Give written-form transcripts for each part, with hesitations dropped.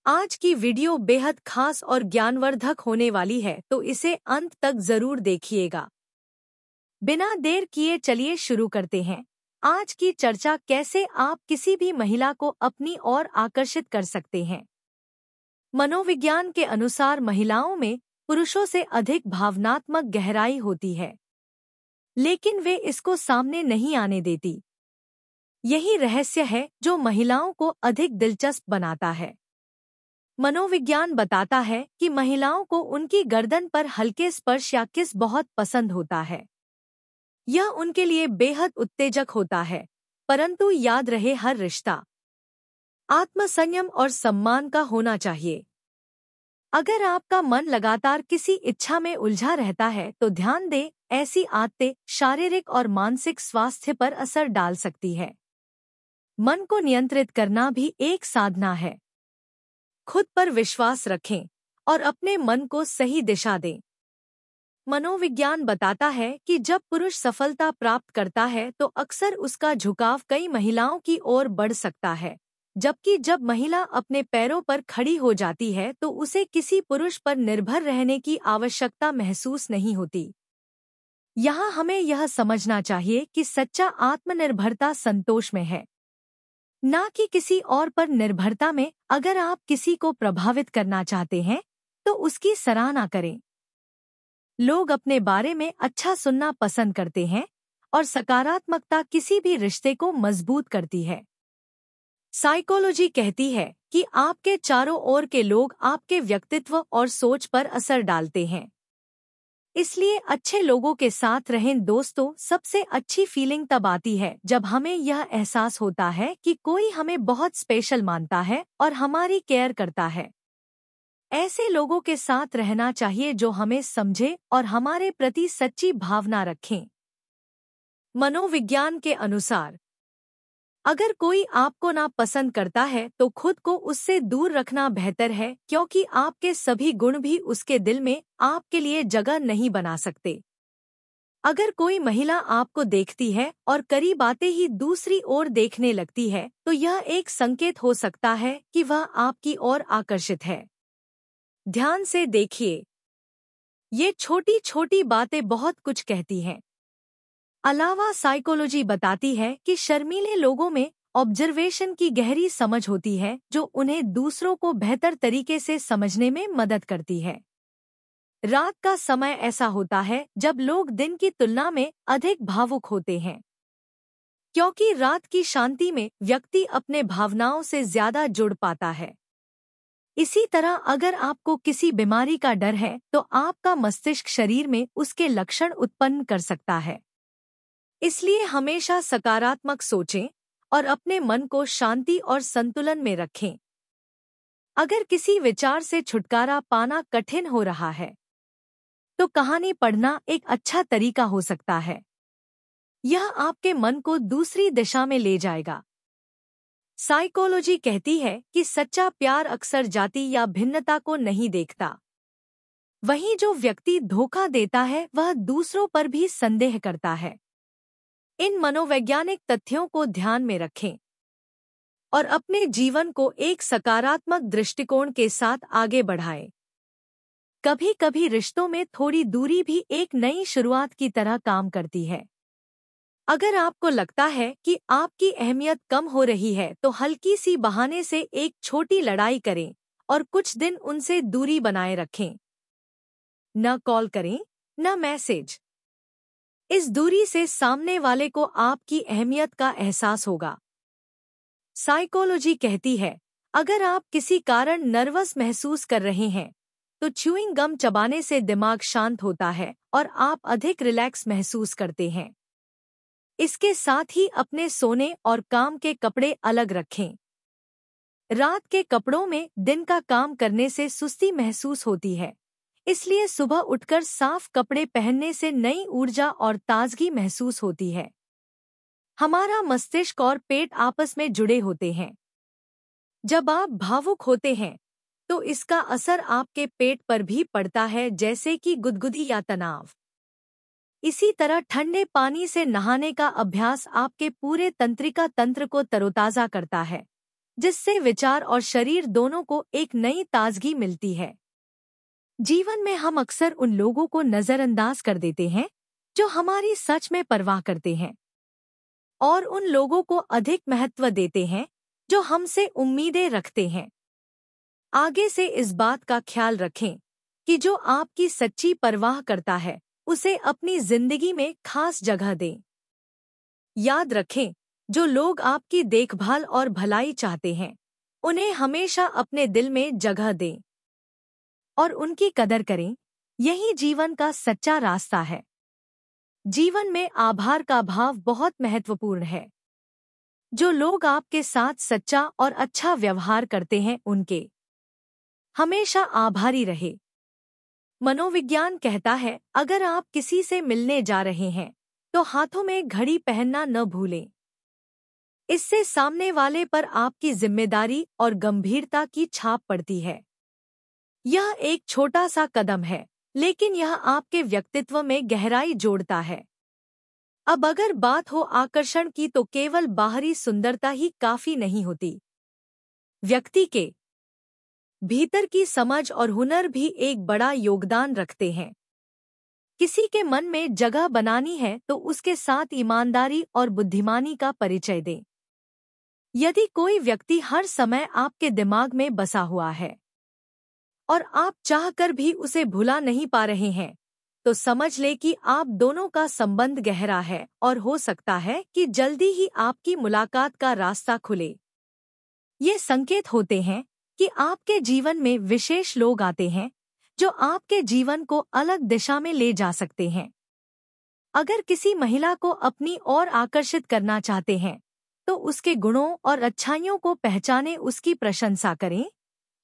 आज की वीडियो बेहद खास और ज्ञानवर्धक होने वाली है, तो इसे अंत तक जरूर देखिएगा। बिना देर किए चलिए शुरू करते हैं। आज की चर्चा कैसे आप किसी भी महिला को अपनी ओर आकर्षित कर सकते हैं। मनोविज्ञान के अनुसार महिलाओं में पुरुषों से अधिक भावनात्मक गहराई होती है, लेकिन वे इसको सामने नहीं आने देती। यही रहस्य है जो महिलाओं को अधिक दिलचस्प बनाता है। मनोविज्ञान बताता है कि महिलाओं को उनकी गर्दन पर हल्के स्पर्श या किस बहुत पसंद होता है। यह उनके लिए बेहद उत्तेजक होता है, परंतु याद रहे, हर रिश्ता आत्मसंयम और सम्मान का होना चाहिए। अगर आपका मन लगातार किसी इच्छा में उलझा रहता है तो ध्यान दें, ऐसी आदतें शारीरिक और मानसिक स्वास्थ्य पर असर डाल सकती है। मन को नियंत्रित करना भी एक साधना है। खुद पर विश्वास रखें और अपने मन को सही दिशा दें। मनोविज्ञान बताता है कि जब पुरुष सफलता प्राप्त करता है तो अक्सर उसका झुकाव कई महिलाओं की ओर बढ़ सकता है, जबकि जब महिला अपने पैरों पर खड़ी हो जाती है तो उसे किसी पुरुष पर निर्भर रहने की आवश्यकता महसूस नहीं होती। यहाँ हमें यह समझना चाहिए कि सच्चा आत्मनिर्भरता संतोष में है, ना कि किसी और पर निर्भरता में। अगर आप किसी को प्रभावित करना चाहते हैं तो उसकी सराहना करें। लोग अपने बारे में अच्छा सुनना पसंद करते हैं और सकारात्मकता किसी भी रिश्ते को मजबूत करती है। साइकोलॉजी कहती है कि आपके चारों ओर के लोग आपके व्यक्तित्व और सोच पर असर डालते हैं। इसलिए अच्छे लोगों के साथ रहें। दोस्तों, सबसे अच्छी फीलिंग तब आती है जब हमें यह एहसास होता है कि कोई हमें बहुत स्पेशल मानता है और हमारी केयर करता है। ऐसे लोगों के साथ रहना चाहिए जो हमें समझे और हमारे प्रति सच्ची भावना रखें। मनोविज्ञान के अनुसार अगर कोई आपको ना पसंद करता है तो खुद को उससे दूर रखना बेहतर है, क्योंकि आपके सभी गुण भी उसके दिल में आपके लिए जगह नहीं बना सकते। अगर कोई महिला आपको देखती है और करीब आते ही दूसरी ओर देखने लगती है तो यह एक संकेत हो सकता है कि वह आपकी ओर आकर्षित है। ध्यान से देखिए, ये छोटी छोटी बातें बहुत कुछ कहती हैं। अलावा साइकोलॉजी बताती है कि शर्मीले लोगों में ऑब्जर्वेशन की गहरी समझ होती है, जो उन्हें दूसरों को बेहतर तरीके से समझने में मदद करती है। रात का समय ऐसा होता है जब लोग दिन की तुलना में अधिक भावुक होते हैं, क्योंकि रात की शांति में व्यक्ति अपने भावनाओं से ज्यादा जुड़ पाता है। इसी तरह अगर आपको किसी बीमारी का डर है तो आपका मस्तिष्क शरीर में उसके लक्षण उत्पन्न कर सकता है। इसलिए हमेशा सकारात्मक सोचें और अपने मन को शांति और संतुलन में रखें। अगर किसी विचार से छुटकारा पाना कठिन हो रहा है तो कहानी पढ़ना एक अच्छा तरीका हो सकता है। यह आपके मन को दूसरी दिशा में ले जाएगा। साइकोलॉजी कहती है कि सच्चा प्यार अक्सर जाति या भिन्नता को नहीं देखता। वहीं जो व्यक्ति धोखा देता है वह दूसरों पर भी संदेह करता है। इन मनोवैज्ञानिक तथ्यों को ध्यान में रखें और अपने जीवन को एक सकारात्मक दृष्टिकोण के साथ आगे बढ़ाएं। कभी कभी रिश्तों में थोड़ी दूरी भी एक नई शुरुआत की तरह काम करती है। अगर आपको लगता है कि आपकी अहमियत कम हो रही है तो हल्की सी बहाने से एक छोटी लड़ाई करें और कुछ दिन उनसे दूरी बनाए रखें। न कॉल करें, न मैसेज। इस दूरी से सामने वाले को आपकी अहमियत का एहसास होगा। साइकोलॉजी कहती है, अगर आप किसी कारण नर्वस महसूस कर रहे हैं तो च्यूइंग गम चबाने से दिमाग शांत होता है और आप अधिक रिलैक्स महसूस करते हैं। इसके साथ ही अपने सोने और काम के कपड़े अलग रखें। रात के कपड़ों में दिन का काम करने से सुस्ती महसूस होती है, इसलिए सुबह उठकर साफ कपड़े पहनने से नई ऊर्जा और ताजगी महसूस होती है। हमारा मस्तिष्क और पेट आपस में जुड़े होते हैं। जब आप भावुक होते हैं तो इसका असर आपके पेट पर भी पड़ता है, जैसे कि गुदगुदी या तनाव। इसी तरह ठंडे पानी से नहाने का अभ्यास आपके पूरे तंत्रिका तंत्र को तरोताजा करता है, जिससे विचार और शरीर दोनों को एक नई ताजगी मिलती है। जीवन में हम अक्सर उन लोगों को नजरअंदाज कर देते हैं जो हमारी सच में परवाह करते हैं, और उन लोगों को अधिक महत्व देते हैं जो हमसे उम्मीदें रखते हैं। आगे से इस बात का ख्याल रखें कि जो आपकी सच्ची परवाह करता है उसे अपनी जिंदगी में खास जगह दें। याद रखें, जो लोग आपकी देखभाल और भलाई चाहते हैं उन्हें हमेशा अपने दिल में जगह दें और उनकी कदर करें। यही जीवन का सच्चा रास्ता है। जीवन में आभार का भाव बहुत महत्वपूर्ण है। जो लोग आपके साथ सच्चा और अच्छा व्यवहार करते हैं उनके हमेशा आभारी रहे। मनोविज्ञान कहता है, अगर आप किसी से मिलने जा रहे हैं तो हाथों में घड़ी पहनना न भूलें। इससे सामने वाले पर आपकी जिम्मेदारी और गंभीरता की छाप पड़ती है। यह एक छोटा सा कदम है, लेकिन यह आपके व्यक्तित्व में गहराई जोड़ता है। अब अगर बात हो आकर्षण की, तो केवल बाहरी सुंदरता ही काफी नहीं होती। व्यक्ति के भीतर की समझ और हुनर भी एक बड़ा योगदान रखते हैं। किसी के मन में जगह बनानी है तो उसके साथ ईमानदारी और बुद्धिमानी का परिचय दें। यदि कोई व्यक्ति हर समय आपके दिमाग में बसा हुआ है और आप चाहकर भी उसे भुला नहीं पा रहे हैं, तो समझ ले कि आप दोनों का संबंध गहरा है और हो सकता है कि जल्दी ही आपकी मुलाकात का रास्ता खुले। ये संकेत होते हैं कि आपके जीवन में विशेष लोग आते हैं जो आपके जीवन को अलग दिशा में ले जा सकते हैं। अगर किसी महिला को अपनी ओर आकर्षित करना चाहते हैं तो उसके गुणों और अच्छाइयों को पहचानें, उसकी प्रशंसा करें,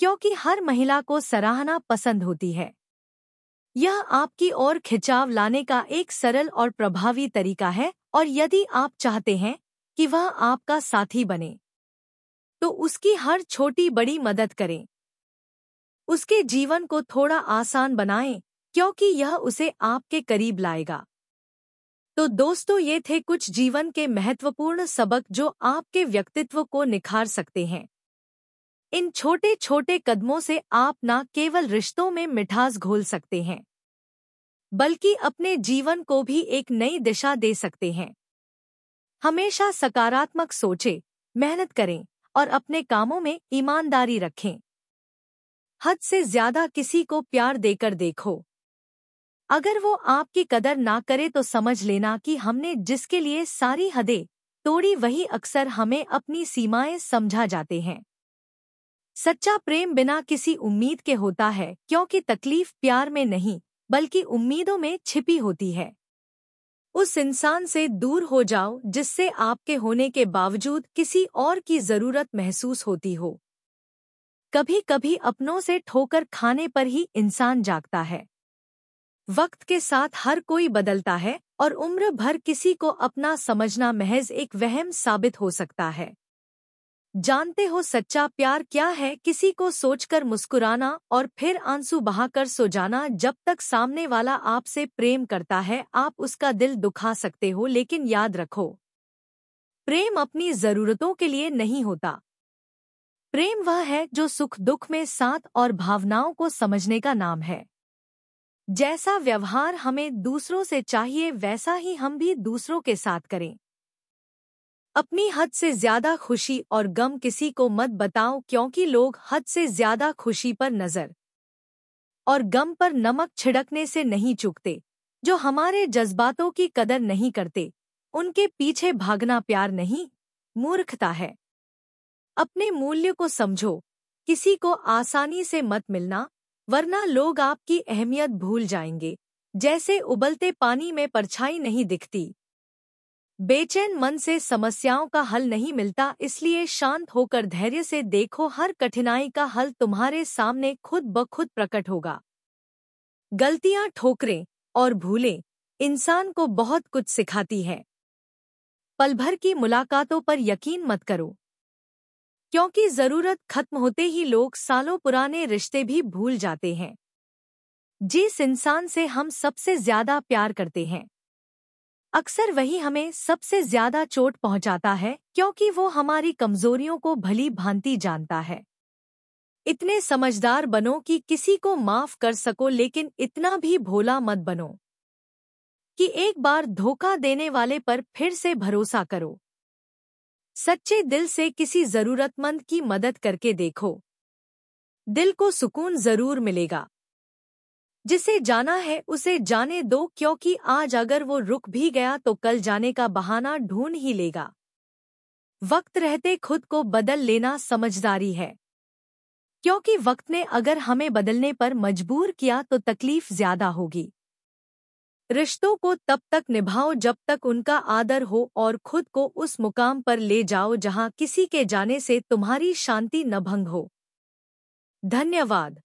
क्योंकि हर महिला को सराहना पसंद होती है। यह आपकी ओर खिंचाव लाने का एक सरल और प्रभावी तरीका है, और यदि आप चाहते हैं कि वह आपका साथी बने तो उसकी हर छोटी बड़ी मदद करें। उसके जीवन को थोड़ा आसान बनाएं, क्योंकि यह उसे आपके करीब लाएगा। तो दोस्तों, ये थे कुछ जीवन के महत्वपूर्ण सबक जो आपके व्यक्तित्व को निखार सकते हैं। इन छोटे छोटे कदमों से आप न केवल रिश्तों में मिठास घोल सकते हैं, बल्कि अपने जीवन को भी एक नई दिशा दे सकते हैं। हमेशा सकारात्मक सोचें, मेहनत करें और अपने कामों में ईमानदारी रखें। हद से ज्यादा किसी को प्यार देकर देखो। अगर वो आपकी कदर ना करे तो समझ लेना कि हमने जिसके लिए सारी हदें तोड़ी वही अक्सर हमें अपनी सीमाएं समझा जाते हैं। सच्चा प्रेम बिना किसी उम्मीद के होता है, क्योंकि तकलीफ प्यार में नहीं बल्कि उम्मीदों में छिपी होती है। उस इंसान से दूर हो जाओ जिससे आपके होने के बावजूद किसी और की जरूरत महसूस होती हो। कभी कभी अपनों से ठोकर खाने पर ही इंसान जागता है। वक्त के साथ हर कोई बदलता है और उम्र भर किसी को अपना समझना महज एक वहम साबित हो सकता है। जानते हो सच्चा प्यार क्या है? किसी को सोचकर मुस्कुराना और फिर आंसू बहाकर सो जाना। जब तक सामने वाला आपसे प्रेम करता है आप उसका दिल दुखा सकते हो, लेकिन याद रखो, प्रेम अपनी जरूरतों के लिए नहीं होता। प्रेम वह है जो सुख दुख में साथ और भावनाओं को समझने का नाम है। जैसा व्यवहार हमें दूसरों से चाहिए वैसा ही हम भी दूसरों के साथ करें। अपनी हद से ज्यादा खुशी और गम किसी को मत बताओ, क्योंकि लोग हद से ज्यादा खुशी पर नजर और गम पर नमक छिड़कने से नहीं चूकते। जो हमारे जज्बातों की कदर नहीं करते उनके पीछे भागना प्यार नहीं, मूर्खता है। अपने मूल्य को समझो। किसी को आसानी से मत मिलना, वरना लोग आपकी अहमियत भूल जाएंगे। जैसे उबलते पानी में परछाई नहीं दिखती। बेचैन मन से समस्याओं का हल नहीं मिलता, इसलिए शांत होकर धैर्य से देखो। हर कठिनाई का हल तुम्हारे सामने खुद ब खुद प्रकट होगा। गलतियां, ठोकरें और भूलें इंसान को बहुत कुछ सिखाती है। पल भर की मुलाकातों पर यकीन मत करो, क्योंकि जरूरत खत्म होते ही लोग सालों पुराने रिश्ते भी भूल जाते हैं। जिस इंसान से हम सबसे ज्यादा प्यार करते हैं अक्सर वही हमें सबसे ज्यादा चोट पहुंचाता है, क्योंकि वो हमारी कमजोरियों को भली भांति जानता है। इतने समझदार बनो कि किसी को माफ कर सको, लेकिन इतना भी भोला मत बनो कि एक बार धोखा देने वाले पर फिर से भरोसा करो। सच्चे दिल से किसी जरूरतमंद की मदद करके देखो, दिल को सुकून जरूर मिलेगा। जिसे जाना है उसे जाने दो, क्योंकि आज अगर वो रुक भी गया तो कल जाने का बहाना ढूंढ ही लेगा। वक्त रहते खुद को बदल लेना समझदारी है, क्योंकि वक्त ने अगर हमें बदलने पर मजबूर किया तो तकलीफ ज्यादा होगी। रिश्तों को तब तक निभाओ जब तक उनका आदर हो, और खुद को उस मुकाम पर ले जाओ जहां किसी के जाने से तुम्हारी शांति न भंग हो। धन्यवाद।